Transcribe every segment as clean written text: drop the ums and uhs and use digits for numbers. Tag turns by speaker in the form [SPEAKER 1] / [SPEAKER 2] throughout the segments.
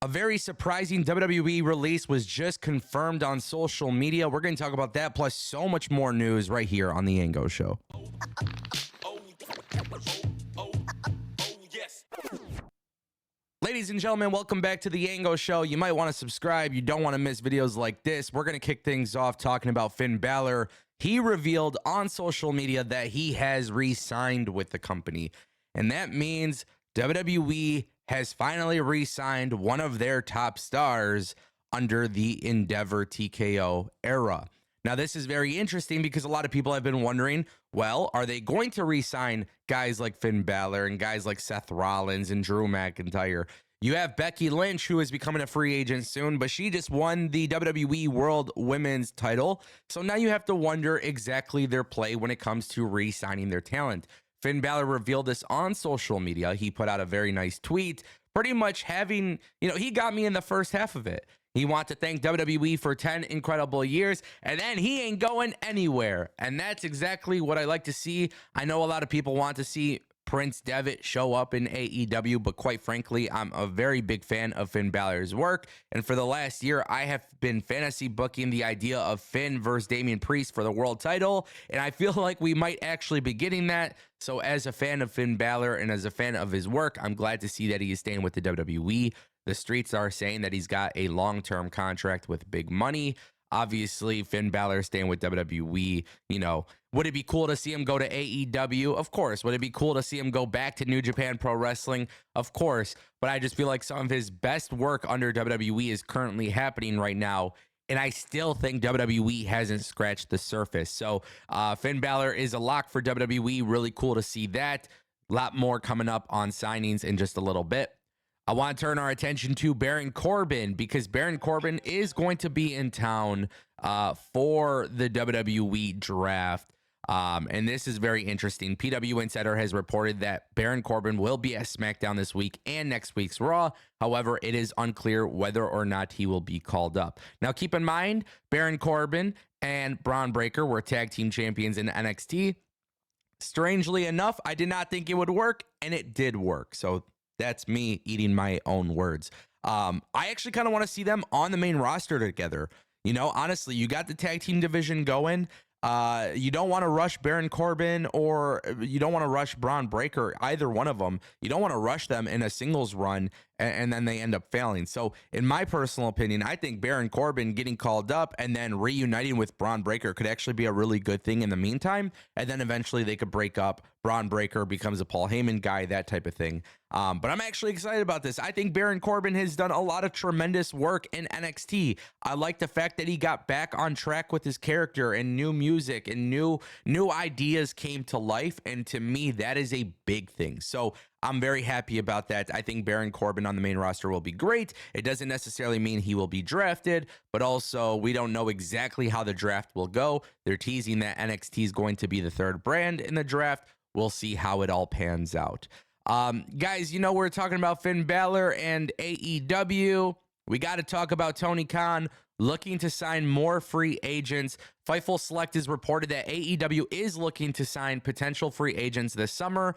[SPEAKER 1] A very surprising WWE release was just confirmed on social media. We're going to talk about that, plus so much more news right here on The Ango Show. Yes. Ladies and gentlemen, welcome back to The Ango Show. You might want to subscribe. You don't want to miss videos like this. We're going to kick things off talking about Finn Balor. He revealed on social media that he has re-signed with the company, and that means WWE has finally re-signed one of their top stars under the Endeavor TKO era. Now, this is very interesting because a lot of people have been wondering, well, are they going to re-sign guys like Finn Balor and guys like Seth Rollins and Drew McIntyre? You have Becky Lynch, who is becoming a free agent soon, but she just won the WWE World Women's title. So now you have to wonder exactly their play when it comes to re-signing their talent. Finn Balor revealed this on social media. He put out a very nice tweet, pretty much having, he got me in the first half of it. He wants to thank WWE for 10 incredible years, and then he ain't going anywhere. And that's exactly what I like to see. I know a lot of people want to see Prince Devitt show up in AEW, but quite frankly, I'm a very big fan of Finn Balor's work. And for the last year, I have been fantasy booking the idea of Finn versus Damian Priest for the world title, and I feel like we might actually be getting that. So as a fan of Finn Balor and as a fan of his work, I'm glad to see that he is staying with the WWE. The streets are saying that he's got a long-term contract with big money. Obviously, Finn Balor staying with WWE, would it be cool to see him go to AEW? Of course. Would it be cool to see him go back to New Japan Pro Wrestling? Of course. But I just feel like some of his best work under WWE is currently happening right now. And I still think WWE hasn't scratched the surface. So Finn Balor is a lock for WWE. Really cool to see that. A lot more coming up on signings in just a little bit. I want to turn our attention to Baron Corbin because Baron Corbin is going to be in town for the WWE draft. And this is very interesting. PW Insider has reported that Baron Corbin will be at SmackDown this week and next week's Raw. However, it is unclear whether or not he will be called up. Now, keep in mind, Baron Corbin and Braun Breaker were tag team champions in NXT. Strangely enough, I did not think it would work, and it did work. So that's me eating my own words. I actually kind of want to see them on the main roster together. Honestly, you got the tag team division going. You don't want to rush Baron Corbin or you don't want to rush Braun Breaker, either one of them. You don't want to rush them in a singles run and then they end up failing. So in my personal opinion, I think Baron Corbin getting called up and then reuniting with Braun Breaker could actually be a really good thing in the meantime. And then eventually they could break up. Braun Breaker becomes a Paul Heyman guy, that type of thing. But I'm actually excited about this. I think Baron Corbin has done a lot of tremendous work in NXT. I like the fact that he got back on track with his character and new music and new ideas came to life. And to me, that is a big thing. So I'm very happy about that. I think Baron Corbin on the main roster will be great. It doesn't necessarily mean he will be drafted, but also we don't know exactly how the draft will go. They're teasing that NXT is going to be the third brand in the draft. We'll see how it all pans out. Guys, we're talking about Finn Balor and AEW. We got to talk about Tony Khan looking to sign more free agents. Fightful Select has reported that AEW is looking to sign potential free agents this summer.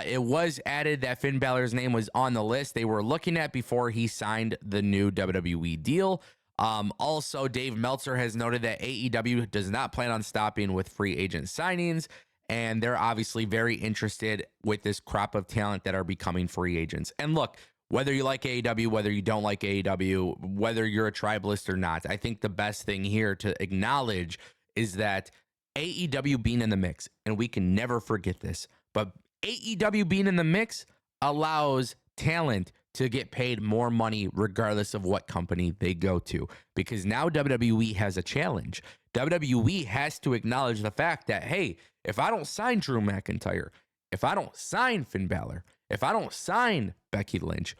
[SPEAKER 1] It was added that Finn Balor's name was on the list they were looking at before he signed the new WWE deal. Also, Dave Meltzer has noted that AEW does not plan on stopping with free agent signings, and they're obviously very interested with this crop of talent that are becoming free agents. And look, whether you like AEW, whether you don't like AEW, whether you're a tribalist or not, I think the best thing here to acknowledge is that AEW being in the mix, and we can never forget this, but AEW being in the mix allows talent to get paid more money regardless of what company they go to, because now WWE has a challenge. WWE has to acknowledge the fact that, hey, if I don't sign Drew McIntyre, if I don't sign Finn Balor, if I don't sign Becky Lynch,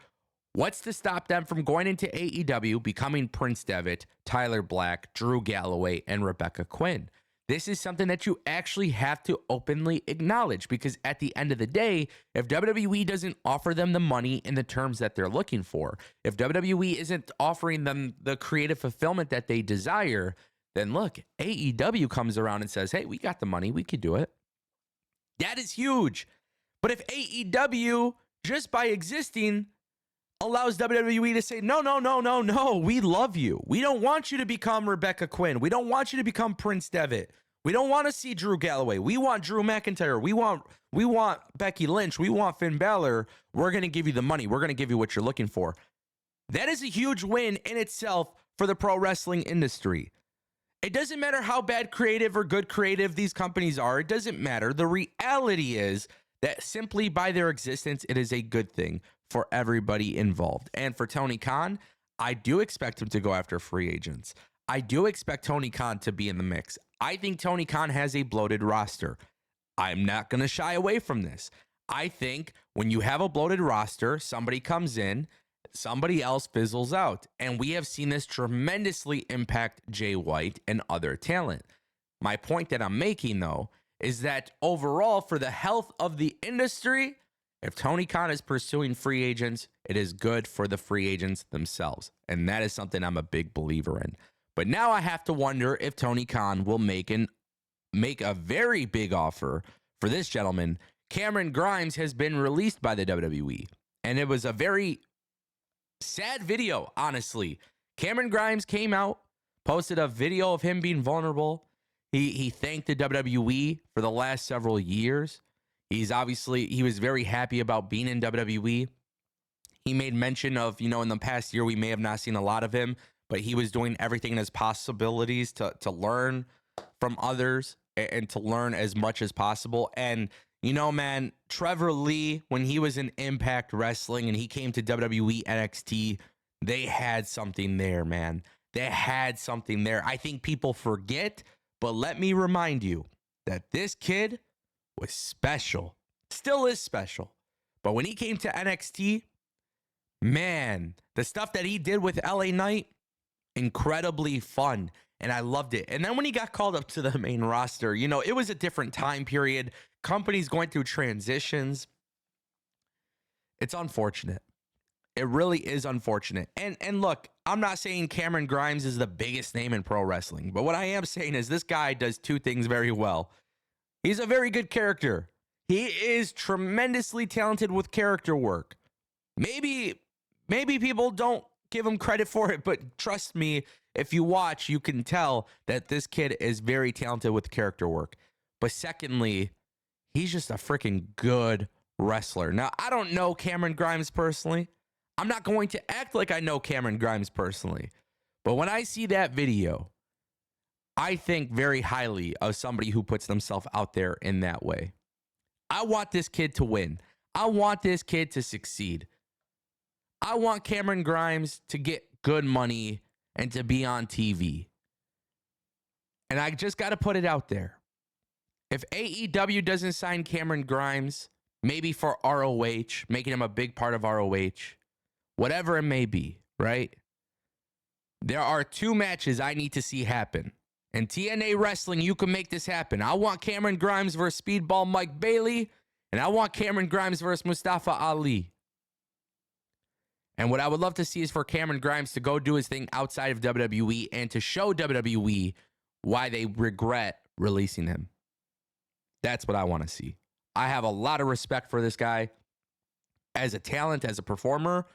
[SPEAKER 1] what's to stop them from going into AEW, becoming Prince Devitt, Tyler Black, Drew Galloway, and Rebecca Quinn? This is something that you actually have to openly acknowledge, because at the end of the day, if WWE doesn't offer them the money in the terms that they're looking for, if WWE isn't offering them the creative fulfillment that they desire, then look, AEW comes around and says, hey, we got the money, we could do it. That is huge. But if AEW, just by existing, allows WWE to say, no, no, no, no, no, we love you. We don't want you to become Rebecca Quinn. We don't want you to become Prince Devitt. We don't want to see Drew Galloway. We want Drew McIntyre. We want Becky Lynch. We want Finn Balor. We're going to give you the money. We're going to give you what you're looking for. That is a huge win in itself for the pro wrestling industry. It doesn't matter how bad creative or good creative these companies are. It doesn't matter. The reality is that simply by their existence, it is a good thing for everybody involved. And for Tony Khan, I do expect him to go after free agents. I do expect Tony Khan to be in the mix. I think Tony Khan has a bloated roster. I'm not going to shy away from this. I think when you have a bloated roster, somebody comes in, somebody else fizzles out. And we have seen this tremendously impact Jay White and other talent. My point that I'm making, though, is that overall, for the health of the industry, if Tony Khan is pursuing free agents, it is good for the free agents themselves. And that is something I'm a big believer in. But now I have to wonder if Tony Khan will make a very big offer for this gentleman. Cameron Grimes has been released by the WWE. And it was a very sad video, honestly. Cameron Grimes came out, posted a video of him being vulnerable. He thanked the WWE for the last several years. He was very happy about being in WWE. He made mention of, in the past year, we may have not seen a lot of him, but he was doing everything in his possibilities to learn from others and to learn as much as possible. And, man, Trevor Lee, when he was in Impact Wrestling and he came to WWE NXT, they had something there, man. They had something there. I think people forget, but let me remind you that this kid was special. Still is special. But when he came to NXT, man, the stuff that he did with LA Knight, incredibly fun. And I loved it. And then when he got called up to the main roster, it was a different time period. Companies going through transitions. It's unfortunate. It really is unfortunate. And look, I'm not saying Cameron Grimes is the biggest name in pro wrestling, but what I am saying is this guy does two things very well. He's a very good character. He is tremendously talented with character work. Maybe people don't give him credit for it, but trust me, if you watch, you can tell that this kid is very talented with character work. But secondly, he's just a freaking good wrestler. Now, I don't know Cameron Grimes personally. I'm not going to act like I know Cameron Grimes personally. But when I see that video, I think very highly of somebody who puts themselves out there in that way. I want this kid to win. I want this kid to succeed. I want Cameron Grimes to get good money and to be on TV. And I just got to put it out there. If AEW doesn't sign Cameron Grimes, maybe for ROH, making him a big part of ROH, whatever it may be, right? There are two matches I need to see happen. In TNA Wrestling, you can make this happen. I want Cameron Grimes versus Speedball Mike Bailey, and I want Cameron Grimes versus Mustafa Ali. And what I would love to see is for Cameron Grimes to go do his thing outside of WWE and to show WWE why they regret releasing him. That's what I want to see. I have a lot of respect for this guy as a talent, as a performer.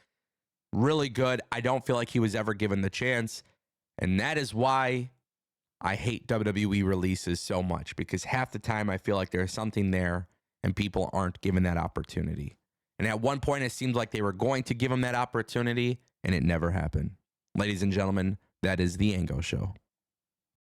[SPEAKER 1] Really good. I don't feel like he was ever given the chance. And that is why I hate WWE releases so much, because half the time I feel like there's something there and people aren't given that opportunity. And at one point, it seemed like they were going to give him that opportunity, and it never happened. Ladies and gentlemen, that is the Ango Show.